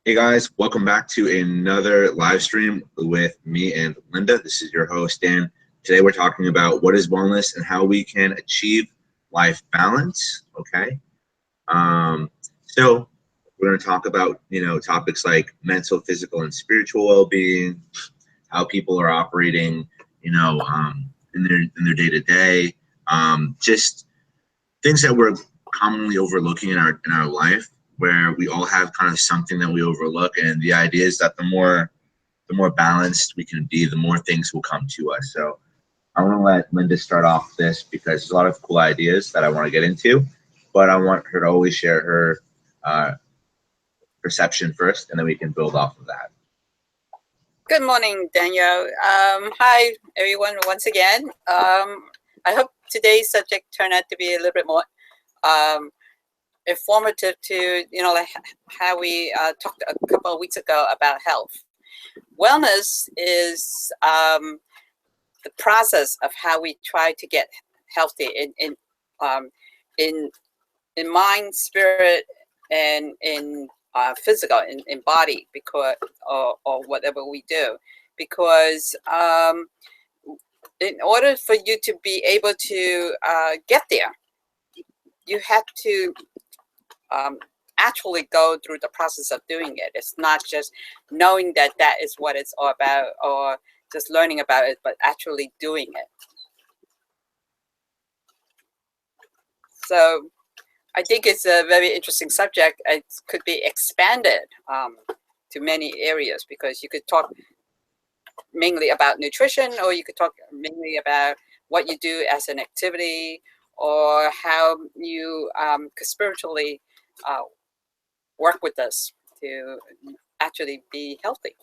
Hey guys, welcome back to another live stream with me and Linda. This is your host, Dan. Today we're talking about what is wellness and how we can achieve life balance, okay? So we're going to talk about, topics like mental, physical, and spiritual well-being, how people are operating, in their day-to-day, just things that we're commonly overlooking in our life, where we all have kind of something that we overlook, and the idea is that the more balanced we can be, the more things will come to us. So I want to let Linda start off this because there's a lot of cool ideas that I want to get into, but I want her to always share her perception first, and then we can build off of that. Good morning, Daniel. Hi, everyone, once again. I hope today's subject turned out to be a little bit more informative to, like how we talked a couple of weeks ago about health. Wellness is the process of how we try to get healthy in mind, spirit, and in physical, in body, because or whatever we do, because in order for you to be able to get there, you have to actually go through the process of doing it. It's not just knowing that that is what it's all about, or just learning about it, but actually doing it. So I think it's a very interesting subject. It could be expanded to many areas, because you could talk mainly about nutrition, or you could talk mainly about what you do as an activity, or how you could spiritually work with this to actually be healthy.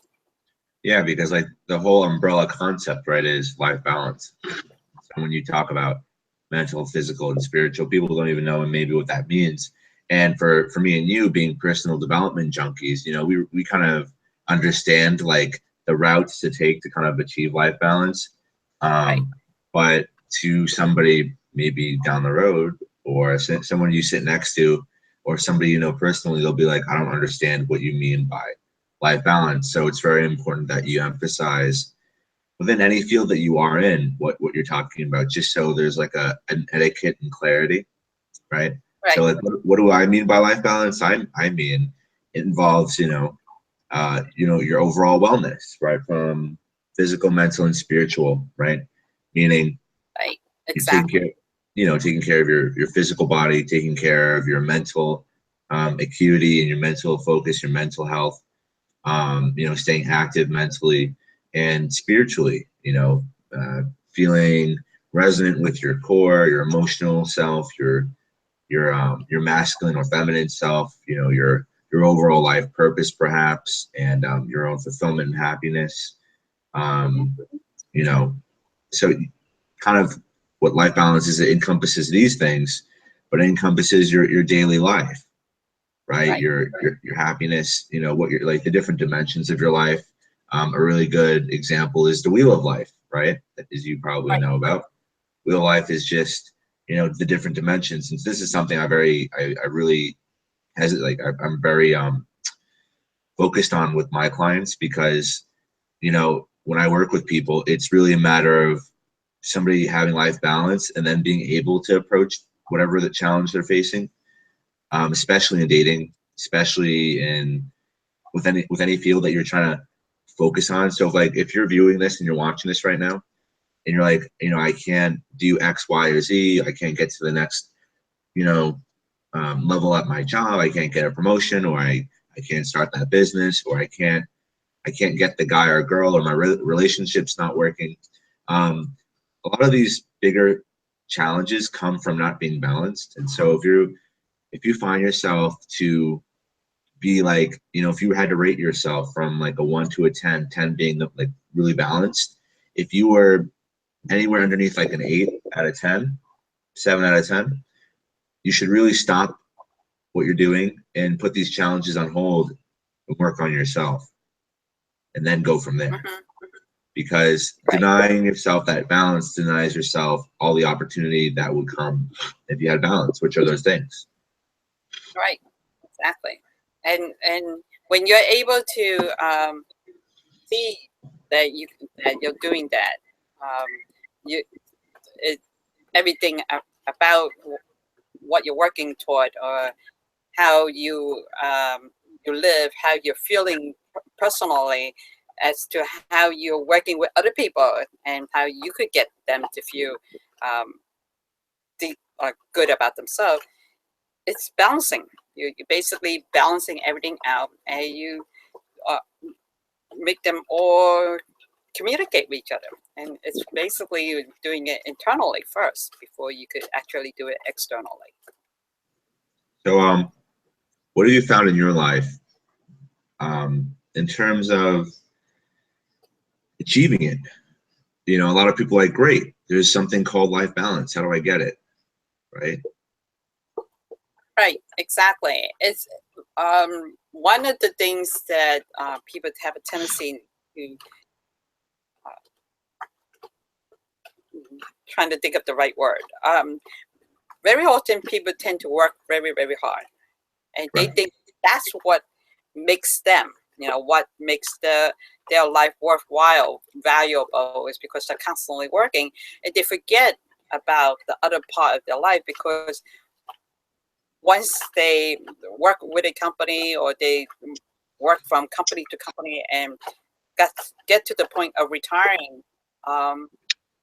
Yeah, because like the whole umbrella concept, right, is life balance. So when you talk about mental, physical, and spiritual, people don't even know maybe what that means. And for me and you being personal development junkies, we kind of understand like the routes to take to kind of achieve life balance. Right. But to somebody maybe down the road, or someone you sit next to, or somebody you know personally, they'll be like, I don't understand what you mean by life balance. So it's very important that you emphasize within any field that you are in what you're talking about, just so there's like an etiquette and clarity, right? Right. So like, what do I mean by life balance? I mean it involves your overall wellness, right, from physical, mental, and spiritual, right? Meaning, Right. Exactly. Taking care of your physical body, taking care of your mental acuity and your mental focus, your mental health, staying active mentally and spiritually, feeling resonant with your core, your emotional self, your masculine or feminine self, your overall life purpose perhaps, and your own fulfillment and happiness. You know, so kind of what life balance is, it encompasses these things, but it encompasses your daily life, right? Your happiness, what you're like, the different dimensions of your life. A really good example is the wheel of life, right? As you probably know about. Wheel of life is just, the different dimensions. And this is something I really hesitate, like I'm very focused on with my clients, because, when I work with people, it's really a matter of somebody having life balance and then being able to approach whatever the challenge they're facing, especially in dating, especially with any field that you're trying to focus on. So if you're viewing this and you're watching this right now, and you're like, I can't do X, Y, or Z, I can't get to the next, level at my job, I can't get a promotion, or I can't start that business, or I can't get the guy or girl, or my relationship's not working. A lot of these bigger challenges come from not being balanced. And so if you find yourself to be like, if you had to rate yourself from like a 1 to a 10, 10 being like really balanced, if you were anywhere underneath like an 8 out of 10, 7 out of 10, you should really stop what you're doing and put these challenges on hold and work on yourself, and then go from there. Because denying yourself that balance denies yourself all the opportunity that would come if you had balance, which are those things. Right, exactly. And when you're able to see that you're doing that, you it, everything about what you're working toward, or how you live, how you're feeling personally, as to how you're working with other people, and how you could get them to feel good about themselves. It's balancing. You're basically balancing everything out, and you uh, make them all communicate with each other. And it's basically you're doing it internally first before you could actually do it externally. So, what have you found in your life in terms of achieving it? You know, a lot of people are like, great, there's something called life balance. How do I get it? Right? Right, exactly. It's one of the things that people have a tendency to trying to think of the right word. Very often people tend to work very, very hard, and they Right. think that's what makes them, what makes their life worthwhile, valuable, is because they're constantly working, and they forget about the other part of their life, because once they work with a company, or they work from company to company and get to the point of retiring,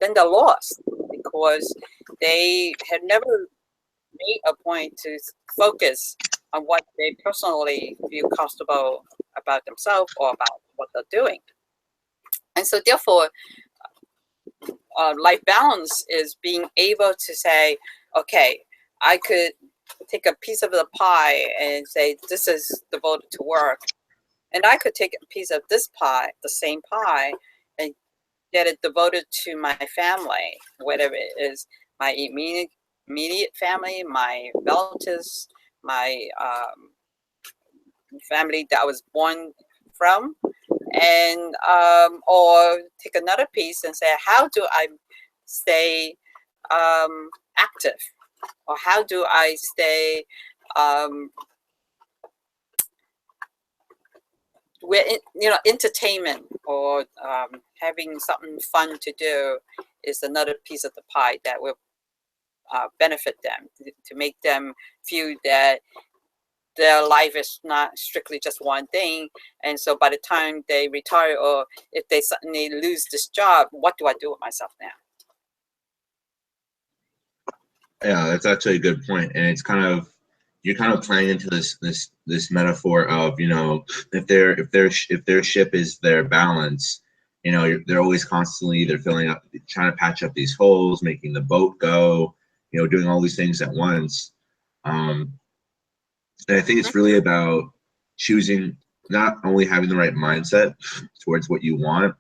then they're lost, because they have never made a point to focus on what they personally feel comfortable about themselves, or about what they're doing. And so therefore, life balance is being able to say, okay, I could take a piece of the pie and say, this is devoted to work. And I could take a piece of this pie, the same pie, and get it devoted to my family, whatever it is, my immediate family, my relatives, my family that I was born from, and or take another piece and say, how do I stay active, or how do I stay entertainment, or having something fun to do is another piece of the pie that will benefit them, to make them feel that their life is not strictly just one thing. And so by the time they retire, or if they suddenly lose this job, what do I do with myself now? Yeah, that's actually a good point. And it's kind of, you're kind of playing into this metaphor of, you know, if their ship is their balance, you know, they're always constantly either filling up, trying to patch up these holes, making the boat go, you know, doing all these things at once. And I think it's really about choosing, not only having the right mindset towards what you want,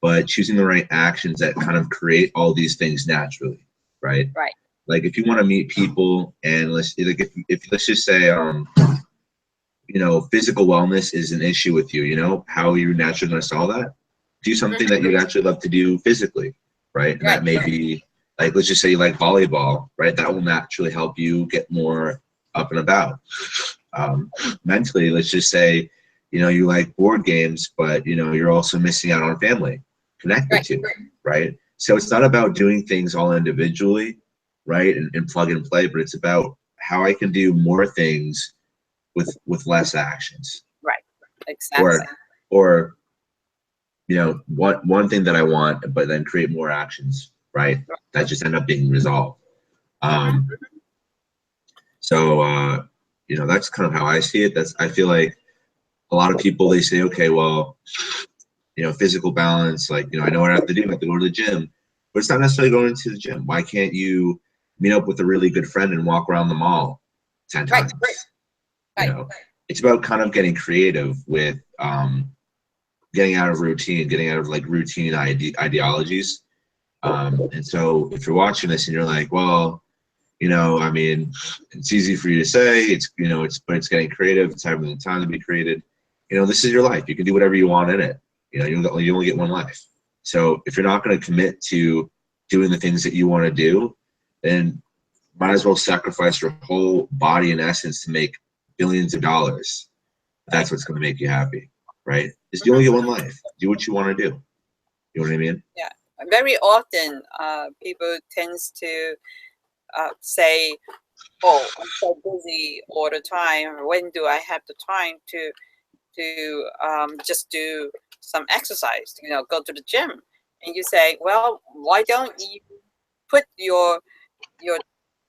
but choosing the right actions that kind of create all these things naturally, right? Right. Like if you want to meet people, and if let's just say you know, physical wellness is an issue with you, you know, how are you naturally going to solve that? Do something that you'd actually love to do physically, right? And that may be, like, let's just say you like volleyball, right? That will naturally help you get more up and about. Mentally, let's just say, you know, you like board games, but, you know, you're also missing out on family connected to, right? So it's not about doing things all individually, right? And plug and play, but it's about how I can do more things with less actions. Right. Exactly. Or you know, one thing that I want, but then create more actions, right? That just end up being resolved. So you know, that's kind of how I see it. I feel like a lot of people, they say, okay, well, you know, physical balance, like, you know, I know what I have to do. I have to go to the gym, but it's not necessarily going to the gym. Why can't you meet up with a really good friend and walk around the mall 10 times? You know, it's about kind of getting creative with getting out of routine, getting out of like routine ideologies. And so if you're watching this and you're like, well, you know, I mean, it's easy for you to say, it's, you know, but it's getting creative. It's having the time to be created. You know, this is your life. You can do whatever you want in it. You know, you only get one life. So if you're not going to commit to doing the things that you want to do, then might as well sacrifice your whole body and essence to make billions of dollars, That's what's going to make you happy, right? Is you only get one life. Do what you want to do. You know what I mean? Yeah. Very often, people tends to say, "Oh, I'm so busy all the time. When do I have the time to just do some exercise? You know, go to the gym?" And you say, "Well, why don't you put your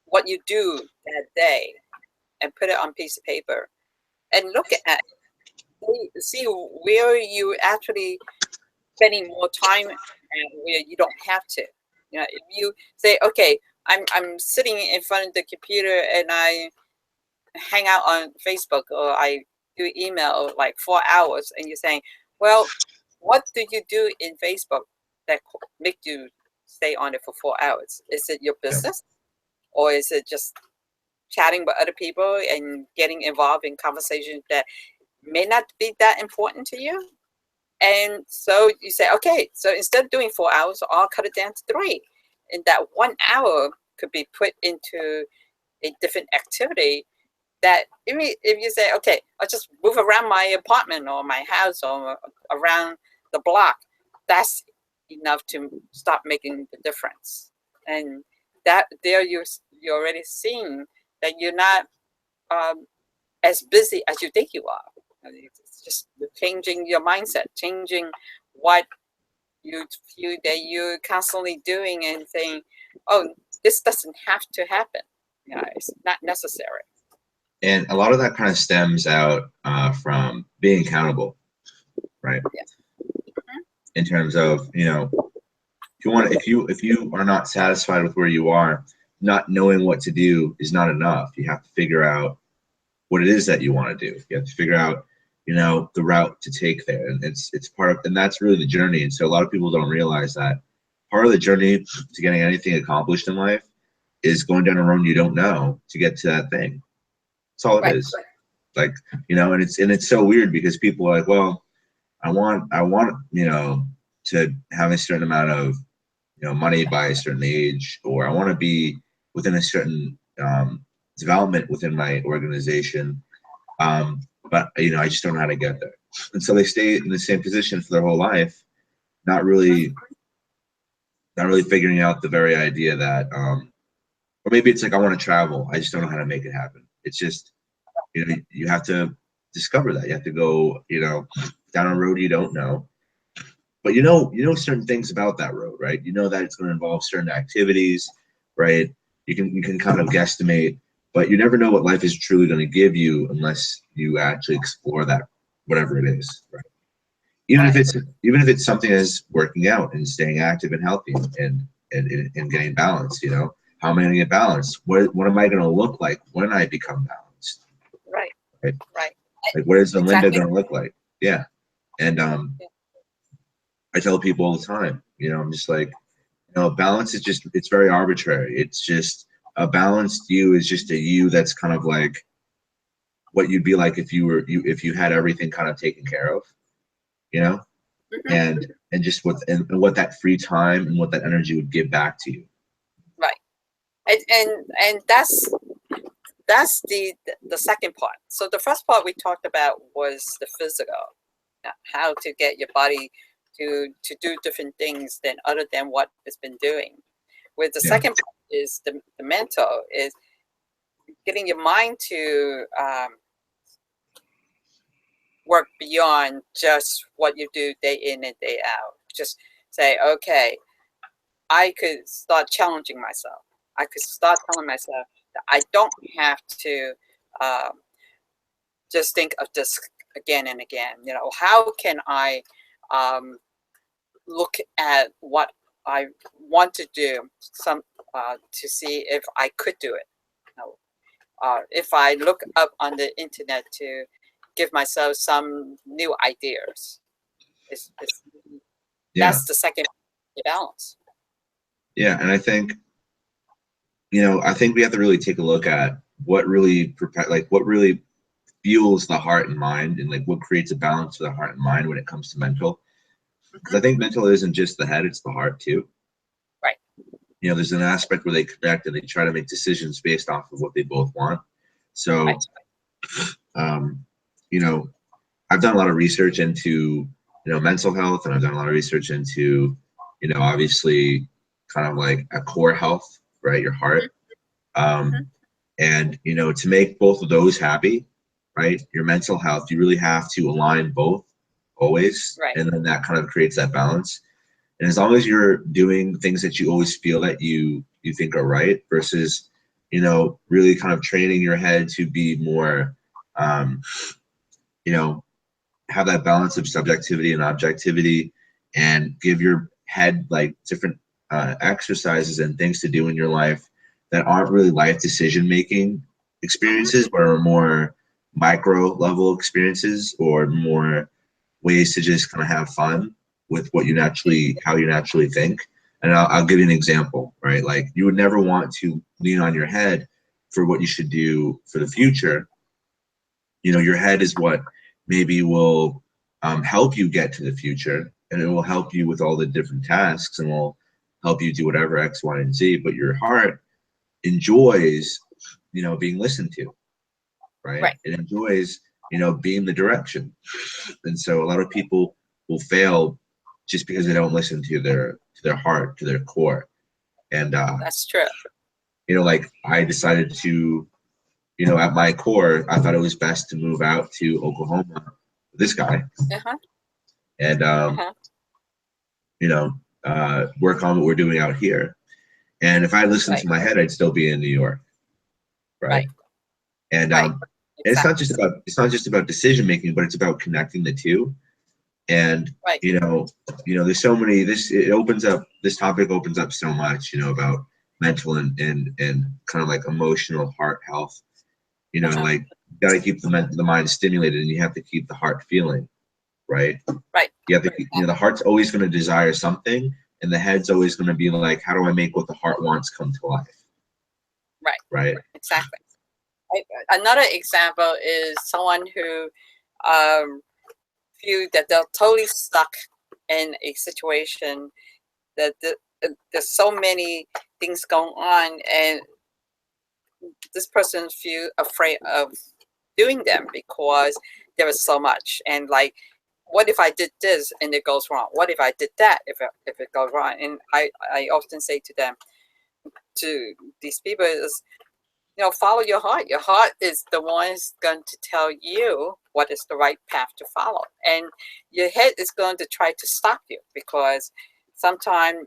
what you do that day and put it on piece of paper and look at see where you actually spending more time and where you don't have to. You know, if you say, okay, I'm sitting in front of the computer and I hang out on Facebook or I do email like 4 hours, and you're saying, well, what do you do in Facebook that make you stay on it for 4 hours? Is it your Yeah. business, or is it just chatting with other people and getting involved in conversations that may not be that important to you? And so you say, okay, so instead of doing 4 hours, I'll cut it down to 3. And that 1 hour could be put into a different activity that if you say, okay, I'll just move around my apartment or my house or around the block, that's enough to start making the difference. And that there you're already seeing that you're not as busy as you think you are. It's just changing your mindset, changing what you feel that you're constantly doing and saying, oh, this doesn't have to happen. You know, it's not necessary. And a lot of that kind of stems out from being accountable, right? Yeah. In terms of, you know, if you are not satisfied with where you are, not knowing what to do is not enough. You have to figure out what it is that you want to do. You have to figure out, you know, the route to take there, and it's part of, and that's really the journey. And so a lot of people don't realize that part of the journey to getting anything accomplished in life is going down a road you don't know to get to that thing. That's all it is. Like, you know, and it's so weird because people are like, well, I want, you know, to have a certain amount of, you know, money by a certain age, or I want to be within a certain development within my organization. But you know, I just don't know how to get there. And so they stay in the same position for their whole life, not really figuring out the very idea that, or maybe it's like, I want to travel, I just don't know how to make it happen. It's just, you know, you have to discover that. You have to go, you know, down a road you don't know, but you know certain things about that road, right? You know that it's going to involve certain activities, right? You can kind of guesstimate, but you never know what life is truly going to give you unless you actually explore that, whatever it is, right? Even if it's something as working out and staying active and healthy and getting balanced, you know, how am I going to get balanced? What am I going to look like when I become balanced? Right. Right. Right. Like, what is the Exactly. Linda going to look like? Yeah. And I tell people all the time, you know, I'm just like, you know, balance is just, it's very arbitrary. It's just, a balanced you is just a you that's kind of like what you'd be like if you had everything kind of taken care of, you know, and just what that free time and what that energy would give back to you. Right. And that's the second part. So the first part we talked about was the physical, how to get your body to do different things than other than what it's been doing. With the second part is the mental, is getting your mind to work beyond just what you do day in and day out. Just say, okay, I could start challenging myself. I could start telling myself that I don't have to um, just think of this again and again. You know, how can I look at what I want to do, to see if I could do it. You know, if I look up on the internet to give myself some new ideas, that's the second balance. Yeah, and I think, you know, I think we have to really take a look at what really what really fuels the heart and mind, and like what creates a balance for the heart and mind when it comes to mental. Because I think mental isn't just the head, it's the heart too. Right. You know, there's an aspect where they connect and they try to make decisions based off of what they both want. So, Right. you know, I've done a lot of research into, mental health, and I've done a lot of research into, obviously kind of like a core health, right? Your heart. Mm-hmm. And, to make both of those happy, right? Your mental health, you really have to align both always. Right. And then that kind of creates that balance. And as long as you're doing things that you always feel that you think are right versus, really kind of training your head to be more, you know, have that balance of subjectivity and objectivity, and give your head like different exercises and things to do in your life that aren't really life decision making Mm-hmm. experiences, but are more micro level experiences, or more ways to just kind of have fun with how you naturally think. And I'll give you an example, right? Like, you would never want to lean on your head for what you should do for the future. Your head is what maybe will help you get to the future, and it will help you with all the different tasks, and will help you do whatever X, Y, and Z. But your heart enjoys, being listened to, right? Right. It enjoys, being the direction. And so a lot of people will fail just because they don't listen to their heart, to their core. And That's true. like, I decided to, at my core, I thought it was best to move out to Oklahoma with this guy, Uh-huh. and Uh-huh. work on what we're doing out here. And if I listened Right. to my head, I'd still be in New York, right? Right. And Right. it's not Exactly. just about decision making, but it's about connecting the two. And Right. there's so many. This topic opens up so much, about mental and kind of like emotional heart health. Uh-huh. Like, you got to keep the mind stimulated, and you have to keep the heart feeling, right? Right. You have to, the heart's always going to desire something, and the head's always going to be like, how do I make what the heart wants come to life, Right. right? Exactly. Another example is someone who um, feel that they're totally stuck in a situation that there's so many things going on, and this person feel afraid of doing them because there is so much. And like, what if I did this and it goes wrong? What if I did that if it goes wrong? And I often say to them, to these people, is, follow your heart. Your heart is the one who's going to tell you what is the right path to follow, and your head is going to try to stop you, because sometimes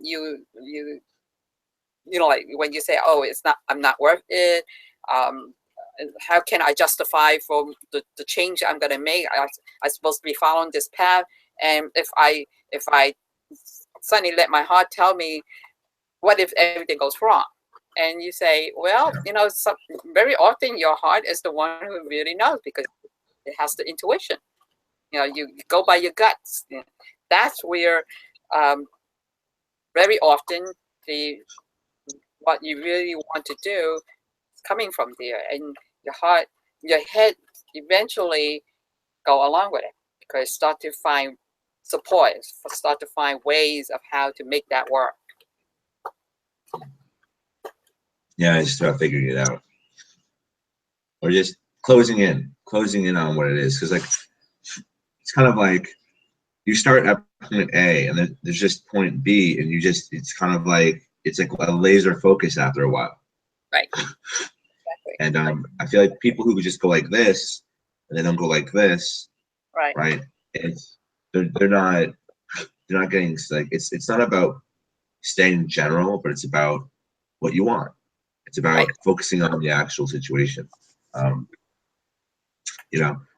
like when you say, "Oh, I'm not worth it." Um, how can I justify for the change I'm going to make? I'm supposed to be following this path, and if I suddenly let my heart tell me, what if everything goes wrong? And you say, well, very often your heart is the one who really knows, because it has the intuition. You go by your guts. That's where um, very often the what you really want to do is coming from there, and your head eventually go along with it, because start to find support, start to find ways of how to make that work. Yeah, it's just about figuring it out, or just closing in on what it is. Because, like, it's kind of like you start at point A, and then there's just point B, and it's kind of like, it's like a laser focus after a while. Right. Exactly. And I feel like people who just go like this and they don't go like this, Right. right? It's they're not getting, like, it's not about staying general, but it's about what you want. It's Right. about focusing on the actual situation. Um,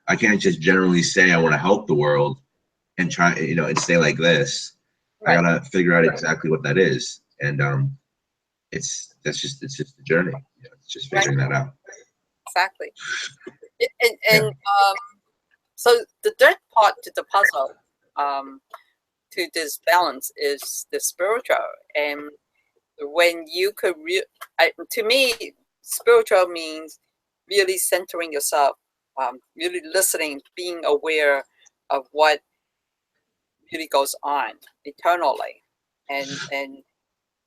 I can't just generally say I want to help the world and try, and stay like this. I Right. gotta figure out exactly what that is, and it's just the journey. It's just Right. figuring that out. Exactly. And Yeah. so the third part to the puzzle, to this balance, is the spiritual. And when you could to me, spiritual means really centering yourself, really listening, being aware of what really goes on eternally, and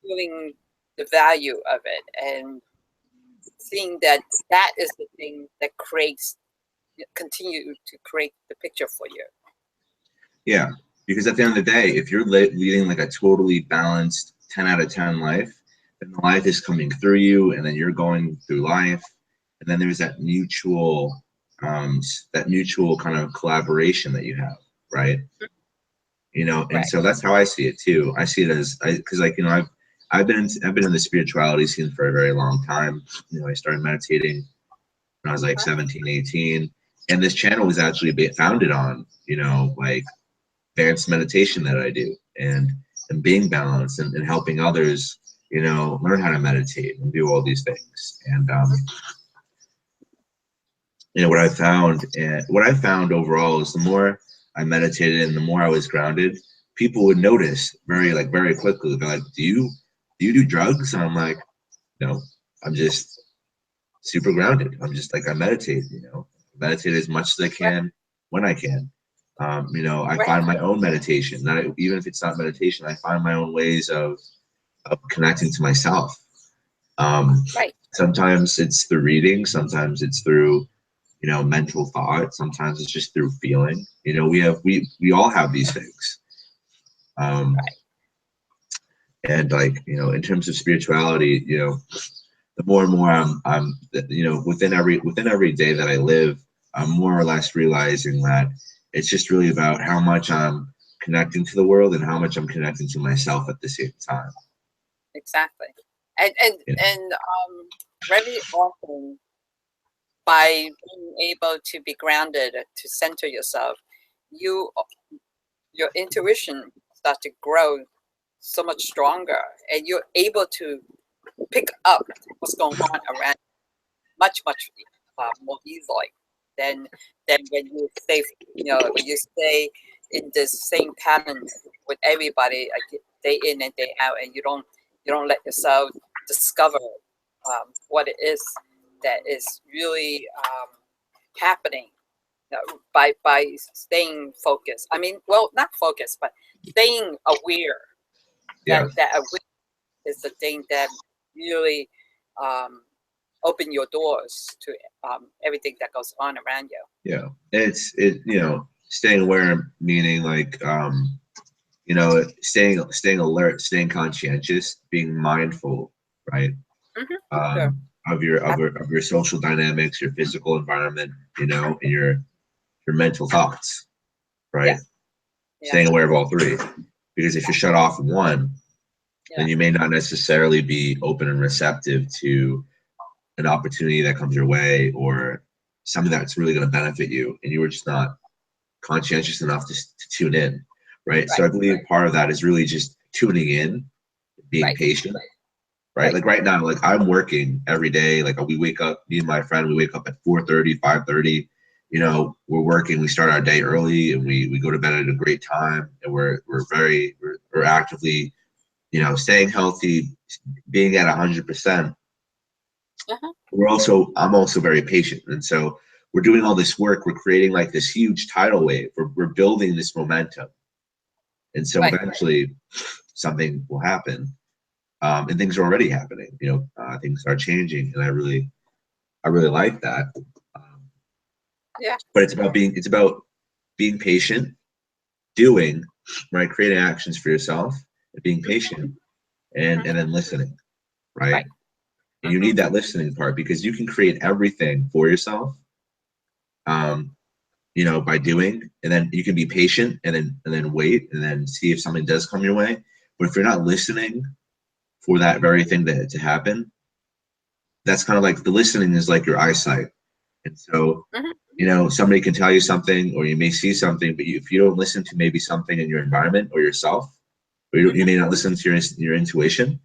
feeling the value of it, and seeing that that is the thing that creates continue to create the picture for you. Yeah, because at the end of the day, if you're leading like a totally balanced 10 out of 10 life, then the life is coming through you, and then you're going through life, and then there's that mutual kind of collaboration that you have, right? You know, and Right. so that's how I see it too. I see it as because like, you know, I've been in the spirituality scene for a very long time. You know, I started meditating when I was like 17, 18, and this channel was actually founded on, you know, like advanced meditation that I do, and being balanced, and helping others, you know, learn how to meditate and do all these things. And you know, what I found overall is the more I meditated and the more I was grounded, people would notice very quickly. They're like, do you do drugs? And I'm like, no, I'm just super grounded. I'm just like, I meditate, you know, meditate as much as I can when I can. You know, I find my own meditation. Not even if it's not meditation, I find my own ways of connecting to myself. Sometimes it's through reading. Sometimes it's through, you know, mental thought. Sometimes it's just through feeling. You know, we all have these things. And like, you know, in terms of spirituality, you know, the more and more I'm you know, within every day that I live, I'm more or less realizing that it's just really about how much I'm connecting to the world and how much I'm connecting to myself at the same time. Exactly. And very often, by being able to be grounded, to center yourself, your intuition starts to grow so much stronger, and you're able to pick up what's going on around much more easily than when you stay, you know, when you stay in the same pattern with everybody, day in and day out, and you don't let yourself discover what it is that is really happening, by staying focused. I mean, well, not focused, but staying aware. Yeah. That awareness is the thing that really open your doors to everything that goes on around you. Yeah, you know, staying aware, meaning like you know, staying alert, staying conscientious, being mindful, right? Sure. Of your social dynamics, your physical environment, you know, and your mental thoughts, right? Staying aware of all three, because if you're shut off in one, then you may not necessarily be open and receptive to an opportunity that comes your way, or something that's really going to benefit you, and you were just not conscientious enough to tune in, right? So I believe part of that is really just tuning in, being patient, right? Like right now, like I'm working every day. Like we wake up, me and my friend, we wake up at 4:30, 5:30. You know, we're working. We start our day early, and we go to bed at a great time, and we're actively, you know, staying healthy, being at 100%. I'm also very patient, and so we're doing all this work. We're creating like this huge tidal wave. We're building this momentum, and so eventually something will happen, and things are already happening. You know, things are changing, and I really like that. But it's about being patient, doing right, creating actions for yourself, and being patient, and then listening, right? And you need that listening part, because you can create everything for yourself, you know, by doing, and then you can be patient, and then wait, and then see if something does come your way. But if you're not listening for that very thing to happen, that's kind of like the listening is like your eyesight. And so, you know, somebody can tell you something, or you may see something, but if you don't listen to maybe something in your environment or yourself, or you may not listen to your intuition,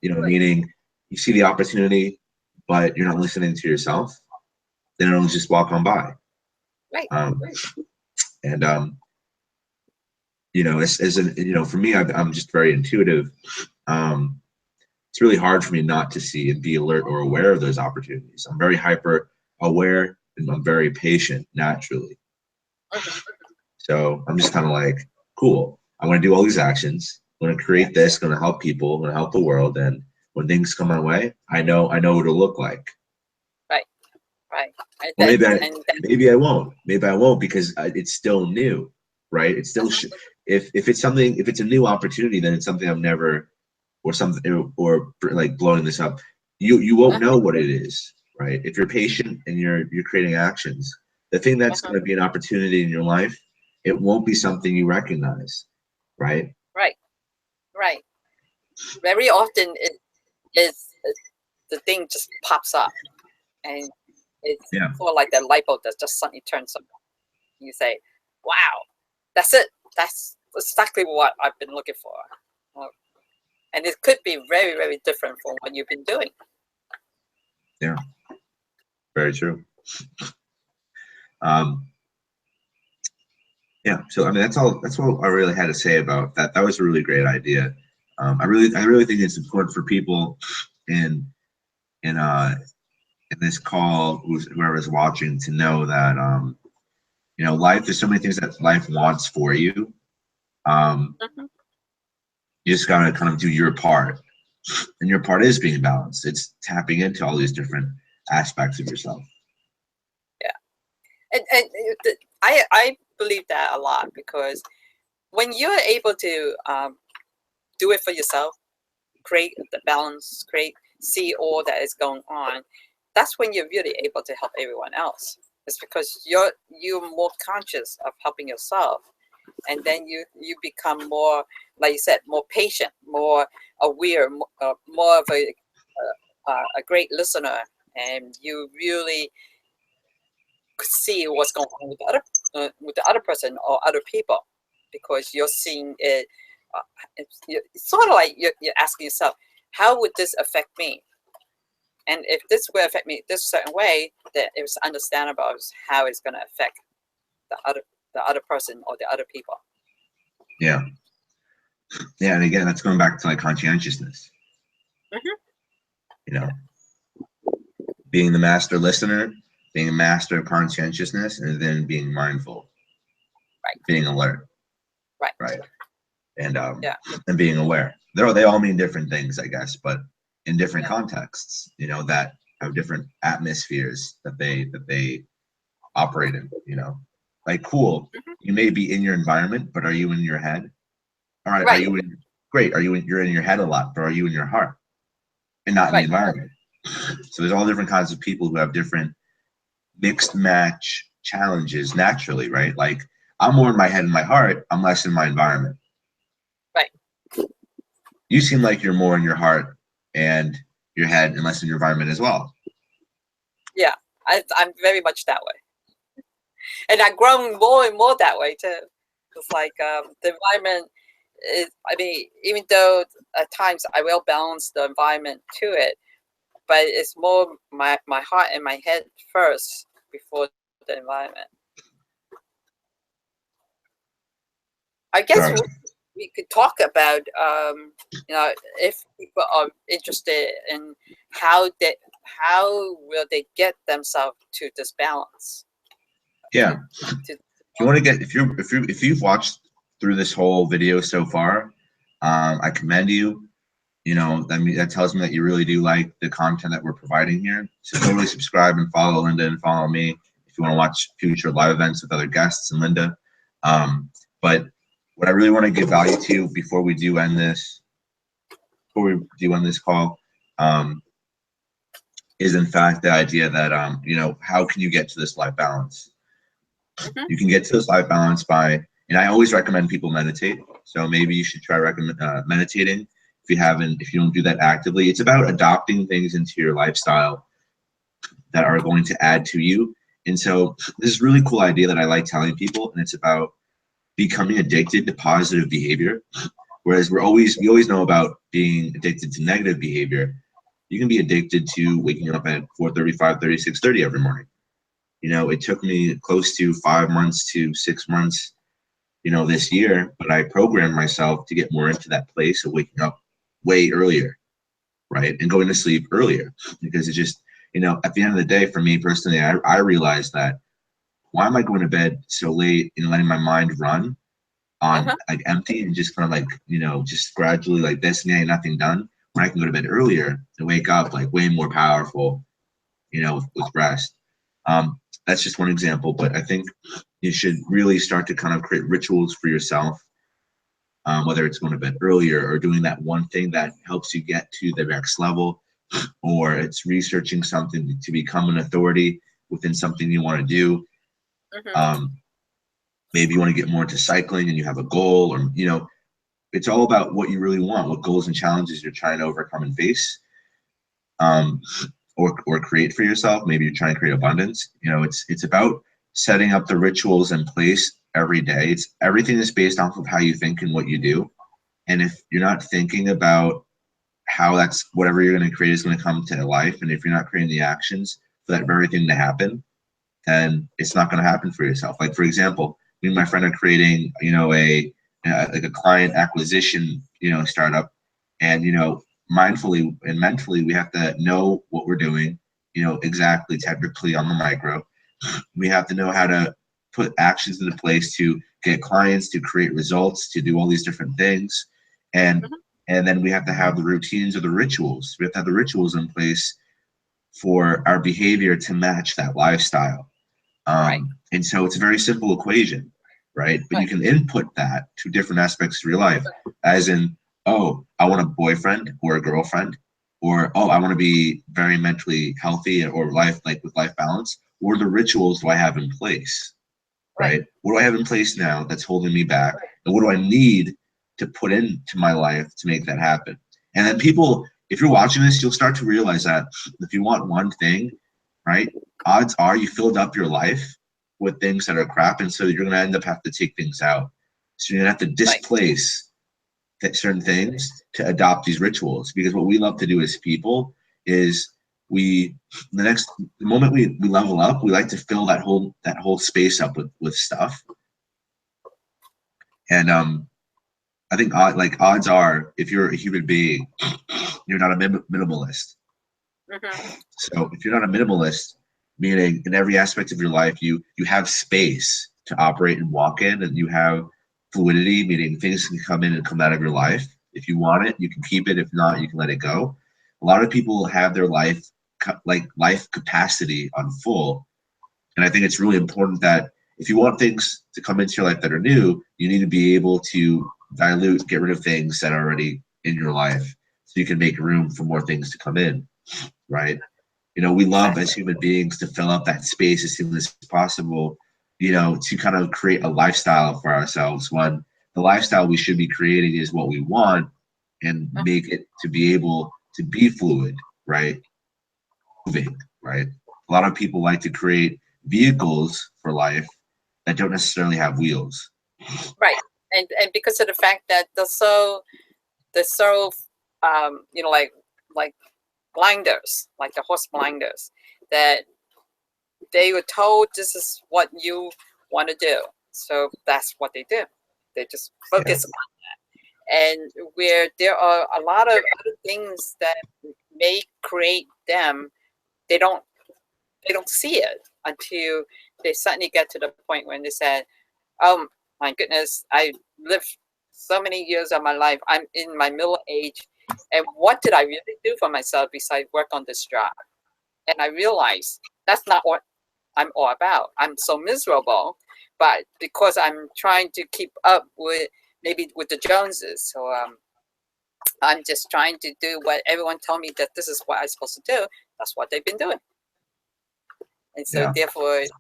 you know, meaning you see the opportunity, but you're not listening to yourself, then it'll just walk on by. And you know, you know, for me, I'm just very intuitive. It's really hard for me not to see and be alert or aware of those opportunities. I'm very hyper aware, and I'm very patient naturally. So I'm just kind of like, cool, I want to do all these actions. I'm going to create this, going to help people, going to help the world. And when things come my way, I know what it'll look like. Right. And Well, then, maybe I won't. Maybe I won't because it's still new, right? It's still if it's something, if it's a new opportunity, then it's something I've never, or something, or like blowing this up, you won't know what it is, right? If you're patient and you're creating actions, the thing that's going to be an opportunity in your life, it won't be something you recognize, right? right, right. Very often it is the thing just pops up, and it's Yeah. sort of like that light bulb that just suddenly turns on. You say, "Wow, that's it. That's exactly what I've been looking for." And it could be very, very different from what you've been doing. Yeah. Very true. Yeah, so I mean that's all I really had to say about that. That was a really great idea. I really think it's important for people in in uh in this call, whoever's watching, to know that you know, life, there's so many things that life wants for you. Mhm. You just gotta kind of do your part. And your part is being balanced. It's tapping into all these different aspects of yourself. Yeah, and I believe that a lot, because when you're able to do it for yourself, create the balance, see all that is going on, that's when you're really able to help everyone else. It's because you're more conscious of helping yourself, and then you become more, like you said, more patient, more aware, more of a great listener, and you really see what's going on with the other person or other people, because you're seeing it. It's sort of like you're asking yourself, how would this affect me? And if this will affect me this certain way, then it's understandable how it's going to affect the other person or the other people. Yeah. Yeah, and again, that's going back to like conscientiousness. Hmm. You know, being the master listener, being a master of conscientiousness, and then being mindful, Right. being alert, Right. right, Yeah. and being aware. They all mean different things, I guess, but in different Yeah. contexts, you know, that have different atmospheres that they operate in. You know, like cool, Hmm. you may be in your environment, but are you in your head? All right, are Right. you in? Great, you're in your head a lot, but are you in your heart and not in the Right. environment? So there's all different kinds of people who have different mixed match challenges naturally, right? Like I'm more in my head and my heart, I'm less in my environment. Right. You seem like you're more in your heart and your head and less in your environment as well. Yeah. I'm very much that way, and I've grown more and more that way too. It's like the environment is. I mean, even though at times I will balance the environment to it, but it's more my heart and my head first before the environment. I guess Sorry. we could talk about if people are interested in how will they get themselves to this balance. Yeah. To, If you want to get if you've watched through this whole video so far, I commend you. You know, that tells me that you really do like the content that we're providing here. So totally subscribe and follow Linda and follow me if you want to watch future live events with other guests and Linda. But what I really want to give value to before we do end this, call, is in fact the idea that you know, how can you get to this life balance? Mhm. You can get to this life balance by, and I always recommend people meditate. So maybe you should try meditating if you don't do that actively. It's about adopting things into your lifestyle that are going to add to you. And so this is a really cool idea that I like telling people, and it's about becoming addicted to positive behavior. Whereas we always know about being addicted to negative behavior. You can be addicted to waking up at 4:30, 5:30, 6:30 every morning. You know, it took me close to 5 months to 6 months, you know, this year, but I programmed myself to get more into that place of waking up way earlier, right? And going to sleep earlier, because it just, you know, at the end of the day, for me personally, I realized that why am I going to bed so late and letting my mind run on Uh-huh. like empty and just kind of like, you know, just gradually like this and nothing done, when I can go to bed earlier and wake up like way more powerful, you know, with rest. That's just one example, but I think you should really start to kind of create rituals for yourself, whether it's going to bed earlier or doing that one thing that helps you get to the next level, or it's researching something to become an authority within something you want to do. Maybe you want to get more into cycling and you have a goal, or, you know, it's all about what you really want, what goals and challenges you're trying to overcome and face, or create for yourself. Maybe you're trying to create abundance. You know, it's about setting up the rituals in place every day. It's everything is based off of how you think and what you do. And if you're not thinking about how that's whatever you're going to create is going to come to life, and if you're not creating the actions for that very thing to happen, then it's not going to happen for yourself. Like, for example, me and my friend are creating, you know, like a client acquisition, you know, startup, and, you know, mindfully and mentally, we have to know what we're doing, you know, exactly, technically on the micro. We have to know how to put actions into place to get clients, to create results, to do all these different things. And then we have to have the routines or the rituals. We have to have the rituals in place for our behavior to match that lifestyle. And so it's a very simple equation, right? But you can input that to different aspects of your life, as in, oh, I want a boyfriend or a girlfriend, or, oh, I want to be very mentally healthy, or with life balance, or the rituals do I have in place, right? What do I have in place now that's holding me back? And what do I need to put into my life to make that happen? And then people, if you're watching this, you'll start to realize that if you want one thing, right, odds are you filled up your life with things that are crap, and so you're going to end up having to take things out. So you're going to have to displace certain things to adopt these rituals, because what we love to do as people is the moment we level up, we like to fill that whole space up with stuff. And I think odds are, if you're a human being, you're not a minimalist. So if you're not a minimalist, meaning in every aspect of your life you have space to operate and walk in, and you have fluidity, meaning things can come in and come out of your life. If you want it, you can keep it. If not, you can let it go. A lot of people have their life capacity on full, and I think it's really important that if you want things to come into your life that are new, you need to be able to dilute, get rid of things that are already in your life, so you can make room for more things to come in, right? You know, we love as human beings to fill up that space as soon as possible, you know, to kind of create a lifestyle for ourselves, when the lifestyle we should be creating is what we want, and make it to be able to be fluid, right? Moving, right? A lot of people like to create vehicles for life that don't necessarily have wheels. Right. And because of the fact that they're so you know, like blinders, like the horse blinders, that they were told this is what you want to do, so that's what they do. They just focus on that. And where there are a lot of other things that may create them, they don't see it until they suddenly get to the point when they said, oh my goodness, I lived so many years of my life, I'm in my middle age, and what did I really do for myself besides work on this job? And I realized that's not what I'm all about. I'm so miserable, but because I'm trying to keep up with the Joneses, so I'm just trying to do what everyone told me that this is what I'm supposed to do. That's what they've been doing, and so therefore it's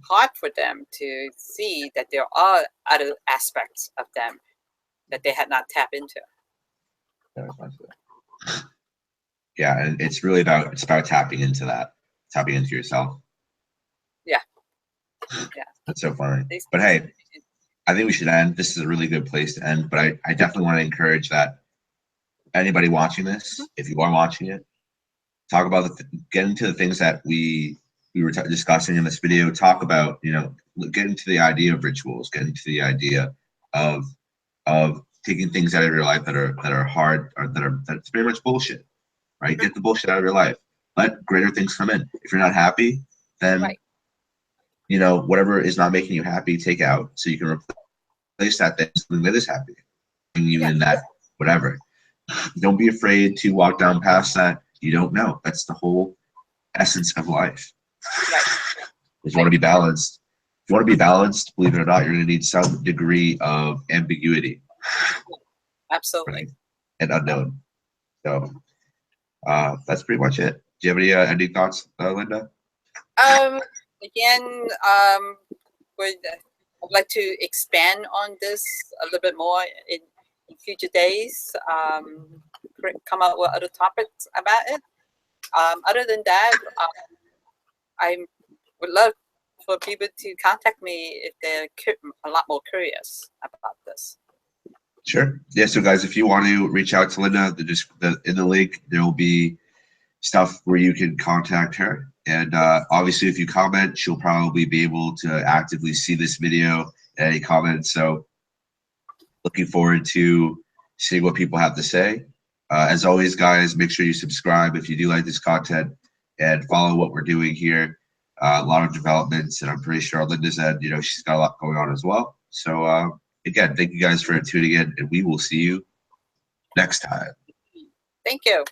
hard for them to see that there are other aspects of them that they had not tapped into. Yeah, and it's about tapping into that, tapping into yourself. Yeah. That's so funny. But hey, I think we should end. This is a really good place to end, but I definitely want to encourage that anybody watching this, if you are watching it, talk about get into the things that we were discussing in this video. Talk about, you know, get into the idea of rituals, get into the idea of taking things out of your life that are hard, or that's very much bullshit, right? Get the bullshit out of your life. Let greater things come in. If you're not happy, then you know, whatever is not making you happy, take out, so you can replace that thing with something that is happy, you in that whatever. Don't be afraid to walk down past that. You don't know. That's the whole essence of life. Right. If you want to be balanced, believe it or not, you're going to need some degree of ambiguity. Absolutely. Right? And unknown. So that's pretty much it. Do you have any ending thoughts, Linda? Again, I'd like to expand on this a little bit more in future days. Come up with other topics about it. Other than that, I would love for people to contact me if they're a lot more curious about this. Sure. Yeah. So, guys, if you want to reach out to Linda, in the link there will be stuff where you can contact her. And obviously, if you comment, she'll probably be able to actively see this video and any comments. So, looking forward to seeing what people have to say. As always, guys, make sure you subscribe if you do like this content and follow what we're doing here. A lot of developments, and I'm pretty sure Linda's said, she's got a lot going on as well. So, again, thank you guys for tuning in, and we will see you next time. Thank you.